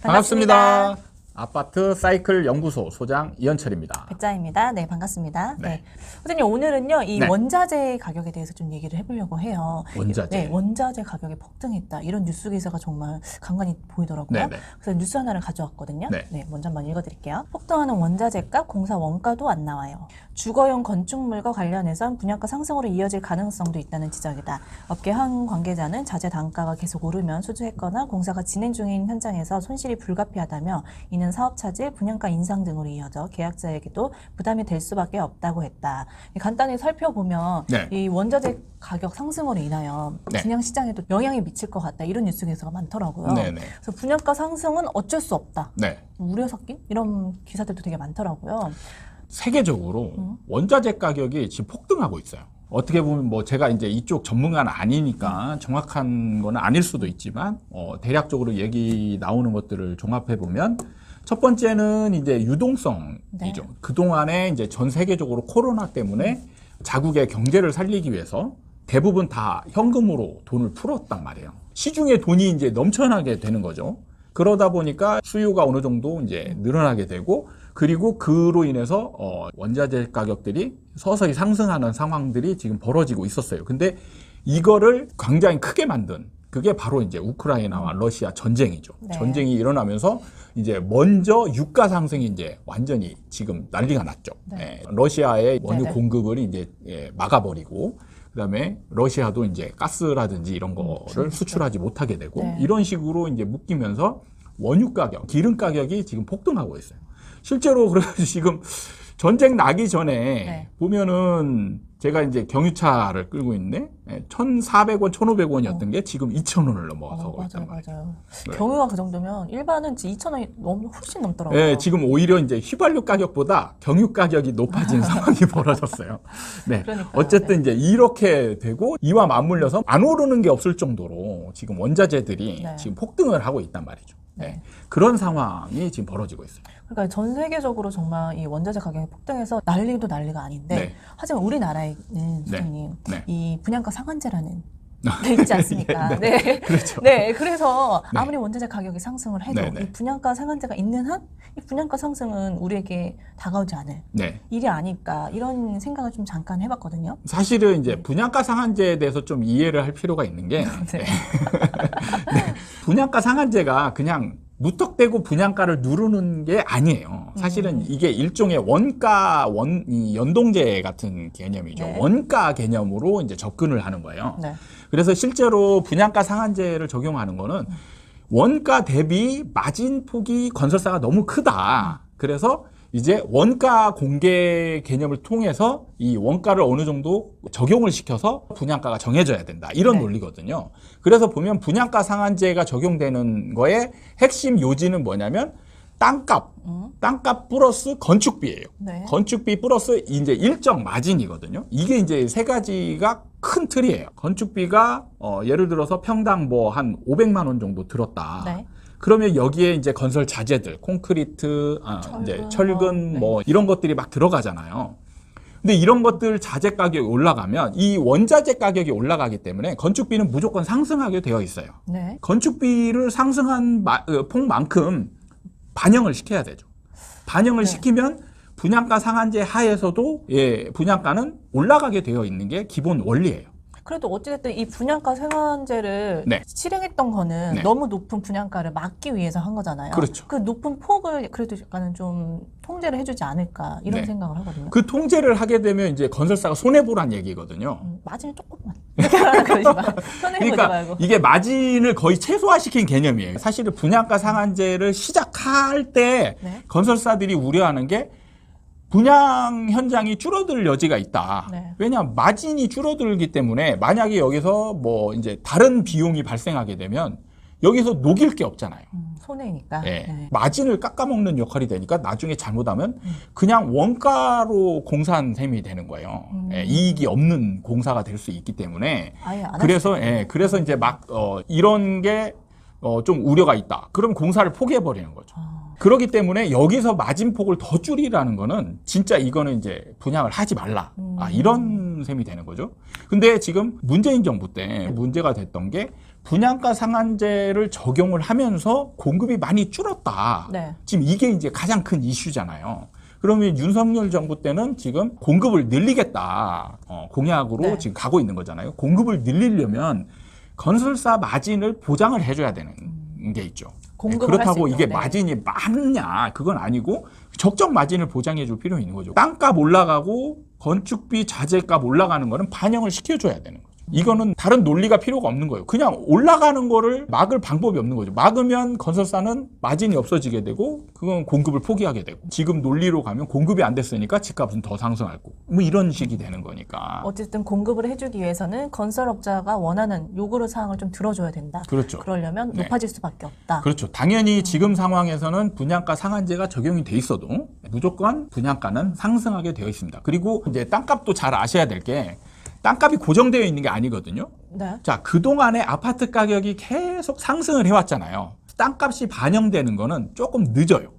반갑습니다. 아파트 사이클 연구소 소장 이현철입니다. 백자입니다. 네, 반갑습니다. 네. 네. 선생님, 오늘은요, 이 네. 원자재 가격에 대해서 좀 얘기를 해보려고 해요. 원자재. 네, 원자재 가격이 폭등했다. 이런 뉴스 기사가 정말 간간히 보이더라고요. 네네. 그래서 뉴스 하나를 가져왔거든요. 네. 먼저 한번 읽어드릴게요. 폭등하는 원자재 값, 공사 원가도 안 나와요. 주거용 건축물과 관련해선 분양가 상승으로 이어질 가능성도 있다는 지적이다. 업계 한 관계자는 자재 단가가 계속 오르면 수주했거나 공사가 진행 중인 현장에서 손실이 불가피하다며 이는 사업 차질, 분양가 인상 등으로 이어져 계약자에게도 부담이 될 수밖에 없다고 했다. 간단히 살펴보면 네. 이 원자재 가격 상승으로 인하여 네. 분양 시장에도 영향이 미칠 것 같다. 이런 뉴스 기사가 많더라고요. 네네. 그래서 분양가 상승은 어쩔 수 없다. 네. 우려 섞인 이런 기사들도 되게 많더라고요. 세계적으로 원자재 가격이 지금 폭등하고 있어요. 어떻게 보면 뭐 제가 이제 이쪽 전문가는 아니니까 정확한 건 아닐 수도 있지만 대략적으로 얘기 나오는 것들을 종합해 보면 첫 번째는 이제 유동성이죠. 네. 그동안에 이제 전 세계적으로 코로나 때문에 자국의 경제를 살리기 위해서 대부분 다 현금으로 돈을 풀었단 말이에요. 시중에 돈이 이제 넘쳐나게 되는 거죠. 그러다 보니까 수요가 어느 정도 이제 늘어나게 되고 그리고 그로 인해서 원자재 가격들이 서서히 상승하는 상황들이 지금 벌어지고 있었어요. 근데 이거를 굉장히 크게 만든 그게 바로 이제 우크라이나와 러시아 전쟁이죠. 네. 전쟁이 일어나면서 이제 먼저 유가 상승이 이제 완전히 지금 난리가 났죠. 네. 러시아의 원유 네네. 공급을 이제 막아버리고 그다음에 러시아도 이제 가스라든지 이런 거를 수출하지 못하게 되고 네. 이런 식으로 이제 묶이면서 원유 가격, 기름 가격이 지금 폭등하고 있어요. 실제로 그래가지고 지금 전쟁 나기 전에 네. 보면은 제가 이제 경유차를 끌고 있는데 1,400원, 1,500원이었던 게 지금 2,000원을 넘어가고 있단 맞아요, 말이에요. 맞아요. 네. 경유가 그 정도면 일반은 2,000원이 훨씬 넘더라고요. 네, 지금 오히려 이제 휘발유 가격보다 경유 가격이 높아진 상황이 벌어졌어요. 네. 그러니까요. 어쨌든 이제 이렇게 되고 이와 맞물려서 안 오르는 게 없을 정도로 지금 원자재들이 네. 지금 폭등을 하고 있단 말이죠. 네. 네. 그런 상황이 지금 벌어지고 있어요. 그러니까 전 세계적으로 정말 이 원자재 가격이 폭등해서 난리도 난리가 아닌데 네. 하지만 우리나라에는 선생님 네. 이 분양가 상한제라는 게 있지 않습니까? 네. 네. 그렇죠. 네. 그래서 네. 아무리 원자재 가격이 상승을 해도 네, 네. 이 분양가 상한제가 있는 한 이 분양가 상승은 우리에게 다가오지 않을 네. 일이 아닐까 이런 생각을 좀 잠깐 해봤거든요. 사실은 이제 분양가 상한제에 대해서 좀 이해를 할 필요가 있는 게 네. 네. 분양가 상한제가 그냥 무턱대고 분양가를 누르는 게 아니에요. 사실은 이게 일종의 이 연동제 같은 개념이죠. 네. 원가 개념으로 이제 접근을 하는 거예요. 네. 그래서 실제로 분양가 상한제를 적용하는 거는 원가 대비 마진 폭이 건설사가 너무 크다. 그래서 이제 원가 공개 개념을 통해서 이 원가를 어느 정도 적용을 시켜서 분양가가 정해져야 된다. 이런 네. 논리거든요. 그래서 보면 분양가 상한제가 적용되는 거의 핵심 요지는 뭐냐면 땅값 플러스 건축비예요. 네. 건축비 플러스 이제 일정 마진이거든요. 이게 이제 세 가지가 큰 틀이에요. 건축비가 예를 들어서 평당 뭐 한 500만 원 정도 들었다. 네. 그러면 여기에 이제 건설 자재들, 콘크리트, 이제 철근 뭐 이런 것들이 막 들어가잖아요. 근데 이런 것들 자재 가격이 올라가면 이 원자재 가격이 올라가기 때문에 건축비는 무조건 상승하게 되어 있어요. 네. 건축비를 상승한 폭만큼 반영을 시켜야 되죠. 반영을 네. 시키면 분양가 상한제 하에서도 분양가는 올라가게 되어 있는 게 기본 원리예요. 그래도 어찌됐든 이 분양가 상한제를 네. 실행했던 거는 네. 너무 높은 분양가를 막기 위해서 한 거잖아요. 그렇죠. 그 높은 폭을 그래도 약간은 좀 통제를 해주지 않을까 이런 네. 생각을 하거든요. 그 통제를 하게 되면 이제 건설사가 손해보란 얘기거든요. 마진을 조금만. 그러지 마. 편해보지 그러니까 말고. 이게 마진을 거의 최소화시킨 개념이에요. 사실은 분양가 상한제를 시작할 때 네. 건설사들이 우려하는 게 분양 현장이 줄어들 여지가 있다. 네. 왜냐하면 마진이 줄어들기 때문에 만약에 여기서 뭐 이제 다른 비용이 발생하게 되면 여기서 녹일 게 없잖아요. 손해니까. 예. 네. 마진을 깎아먹는 역할이 되니까 나중에 잘못하면 그냥 원가로 공사한 셈이 되는 거예요. 예, 이익이 없는 공사가 될 수 있기 때문에 아예 안 그래서 그래서 이제 막 이런 게 좀 우려가 있다. 그럼 공사를 포기해 버리는 거죠. 그렇기 때문에 여기서 마진폭을 더 줄이라는 거는 진짜 이거는 이제 분양을 하지 말라. 이런 셈이 되는 거죠. 근데 지금 문재인 정부 때 문제가 됐던 게 분양가 상한제를 적용을 하면서 공급이 많이 줄었다. 네. 지금 이게 이제 가장 큰 이슈잖아요. 그러면 윤석열 정부 때는 지금 공급을 늘리겠다 공약으로 네. 지금 가고 있는 거잖아요. 공급을 늘리려면 건설사 마진을 보장을 해줘야 되는 게 있죠. 공급을 그렇다고 할수 이게 있도록, 네. 마진이 많냐 그건 아니고 적정 마진을 보장해줄 필요가 있는 거죠. 땅값 올라가고 건축비 자재값 올라가는 거는 반영을 시켜줘야 되는 거죠. 이거는 다른 논리가 필요가 없는 거예요. 그냥 올라가는 거를 막을 방법이 없는 거죠. 막으면 건설사는 마진이 없어지게 되고 그건 공급을 포기하게 되고 지금 논리로 가면 공급이 안 됐으니까 집값은 더 상승할 거고 뭐 이런 식이 되는 거니까. 어쨌든 공급을 해주기 위해서는 건설업자가 원하는 요구르 사항을 좀 들어줘야 된다. 그렇죠. 그러려면 네. 높아질 수밖에 없다. 그렇죠. 당연히 지금 상황에서는 분양가 상한제가 적용이 돼 있어도 무조건 분양가는 상승하게 되어 있습니다. 그리고 이제 땅값도 잘 아셔야 될 게 땅값이 고정되어 있는 게 아니거든요. 네. 자, 그동안에 아파트 가격이 계속 상승을 해왔잖아요. 땅값이 반영되는 거는 조금 늦어요.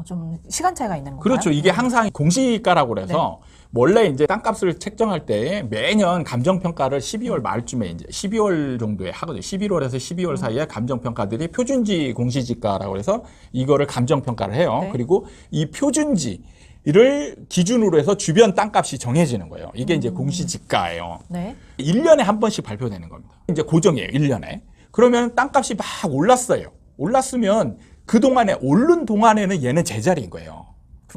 좀 시간 차이가 있는 건가요? 그렇죠. 이게 항상 공시가라고 그래서 네. 원래 이제 땅값을 책정할 때 매년 감정평가를 12월 말쯤에 이제 12월 정도에 하거든요. 11월에서 12월 사이에 감정평가들이 표준지 공시지가라고 해서 이거를 감정평가를 해요. 네. 그리고 이 표준지를 기준으로 해서 주변 땅값이 정해지는 거예요. 이게 이제 공시지가예요. 네. 1년에 한 번씩 발표되는 겁니다. 이제 고정이에요. 1년에. 그러면 땅값이 막 올랐어요. 올랐으면 그동안에 오른 동안에는 얘는 제자리인 거예요.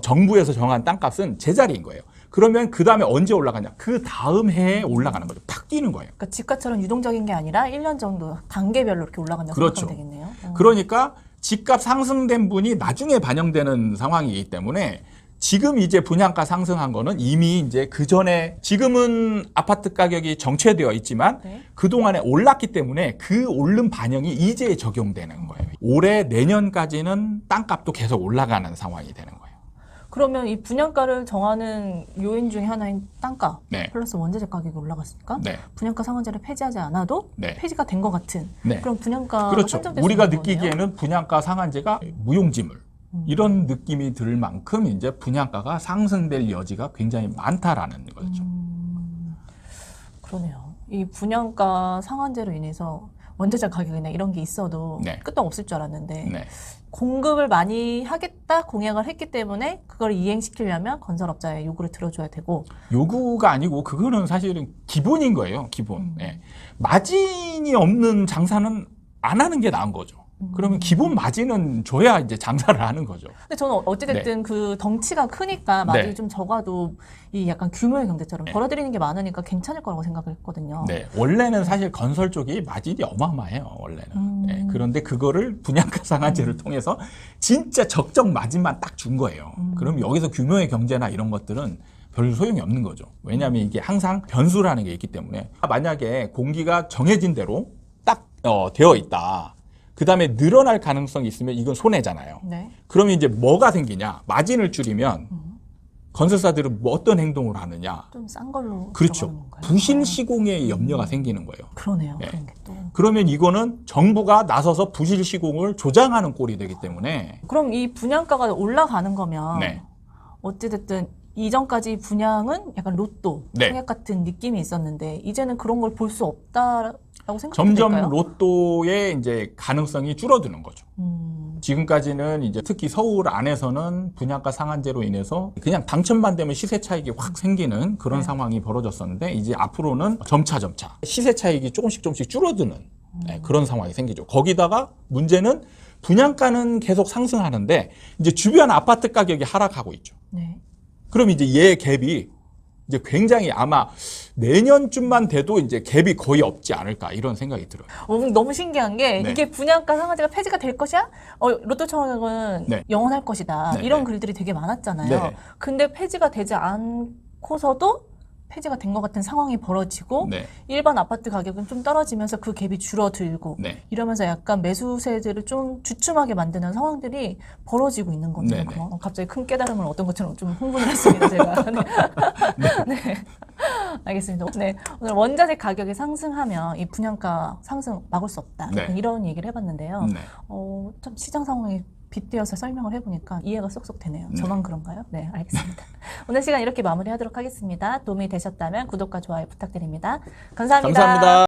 정부에서 정한 땅값은 제자리인 거예요. 그러면 그 다음에 언제 올라가냐? 그 다음 해에 올라가는 거죠. 탁 뛰는 거예요. 그러니까 집값처럼 유동적인 게 아니라 1년 정도 단계별로 이렇게 올라간다고 그렇죠. 생각하면 되겠네요. 그러니까 집값 상승된 분이 나중에 반영되는 상황이기 때문에 지금 이제 분양가 상승한 거는 이미 이제 그 전에 지금은 아파트 가격이 정체되어 있지만 네. 그동안에 올랐기 때문에 그 오른 반영이 이제 적용되는 거예요. 올해 내년까지는 땅값도 계속 올라가는 상황이 되는 거예요. 그러면 이 분양가를 정하는 요인 중에 하나인 땅가 네. 플러스 원자재 가격이 올라갔으니까 네. 분양가 상한제를 폐지하지 않아도 네. 폐지가 된 것 같은 네. 그런 분양가가 그렇죠. 산정될 우리가 수 있는 거네요. 느끼기에는 분양가 상한제가 무용지물 이런 느낌이 들 만큼 이제 분양가가 상승될 여지가 굉장히 많다라는 거죠. 그러네요. 이 분양가 상한제로 인해서 원자재 가격이나 이런 게 있어도 네. 끄떡 없을 줄 알았는데 네. 공급을 많이 하겠다 공약을 했기 때문에 그걸 이행시키려면 건설업자의 요구를 들어줘야 되고 요구가 아니고 그거는 사실은 기본인 거예요. 기본. 예. 마진이 없는 장사는 안 하는 게 나은 거죠. 그러면 기본 마진은 줘야 이제 장사를 하는 거죠. 근데 저는 어찌됐든 그 덩치가 크니까 마진이 네. 좀 적어도 이 약간 규모의 경제처럼 네. 벌어들이는 게 많으니까 괜찮을 거라고 생각을 했거든요. 네. 원래는 사실 건설 쪽이 마진이 어마어마해요. 원래는. 네. 그런데 그거를 분양가 상한제를 통해서 진짜 적정 마진만 딱 준 거예요. 그럼 여기서 규모의 경제나 이런 것들은 별 소용이 없는 거죠. 왜냐하면 이게 항상 변수라는 게 있기 때문에 만약에 공기가 정해진 대로 딱 되어 있다. 그 다음에 늘어날 가능성이 있으면 이건 손해잖아요. 네. 그러면 이제 뭐가 생기냐? 마진을 줄이면 건설사들은 뭐 어떤 행동을 하느냐? 좀 싼 걸로 그렇죠. 들어가는 건가요? 부실 시공의 염려가 생기는 거예요. 그러네요. 네. 그런 게 또. 그러면 이거는 정부가 나서서 부실 시공을 조장하는 꼴이 되기 때문에 그럼 이 분양가가 올라가는 거면 네. 어찌됐든 이전까지 분양은 약간 로또, 네. 청약 같은 느낌이 있었는데 이제는 그런 걸 볼 수 없다라고 생각해도 점점 될까요? 로또의 이제 가능성이 줄어드는 거죠. 지금까지는 이제 특히 서울 안에서는 분양가 상한제로 인해서 그냥 당첨만 되면 시세 차익이 확 생기는 그런 네. 상황이 벌어졌었는데 이제 앞으로는 점차 시세 차익이 조금씩 줄어드는 네, 그런 상황이 생기죠. 거기다가 문제는 분양가는 계속 상승하는데 이제 주변 아파트 가격이 하락하고 있죠. 네. 그럼 이제 얘 갭이 이제 굉장히 아마 내년쯤만 돼도 이제 갭이 거의 없지 않을까 이런 생각이 들어요. 너무 신기한 게 네. 이게 분양가 상한제가 폐지가 될 것이야? 로또 청약은 네. 영원할 것이다. 네, 이런 네. 글들이 되게 많았잖아요. 네. 근데 폐지가 되지 않고서도 폐지가 된 것 같은 상황이 벌어지고 네. 일반 아파트 가격은 좀 떨어지면서 그 갭이 줄어들고 네. 이러면서 약간 매수세들을 좀 주춤하게 만드는 상황들이 벌어지고 있는 거네요. 네네. 갑자기 큰 깨달음을 얻은 것처럼 좀 흥분을 했습니다. 제가. 네. 알겠습니다. 네. 오늘 원자재 가격이 상승하면 이 분양가 상승 막을 수 없다. 네. 이런 얘기를 해봤는데요. 네. 참 시장 상황이 빗대어서 설명을 해보니까 이해가 쏙쏙 되네요. 네. 저만 그런가요? 네, 알겠습니다. 오늘 시간 이렇게 마무리하도록 하겠습니다. 도움이 되셨다면 구독과 좋아요 부탁드립니다. 감사합니다. 감사합니다.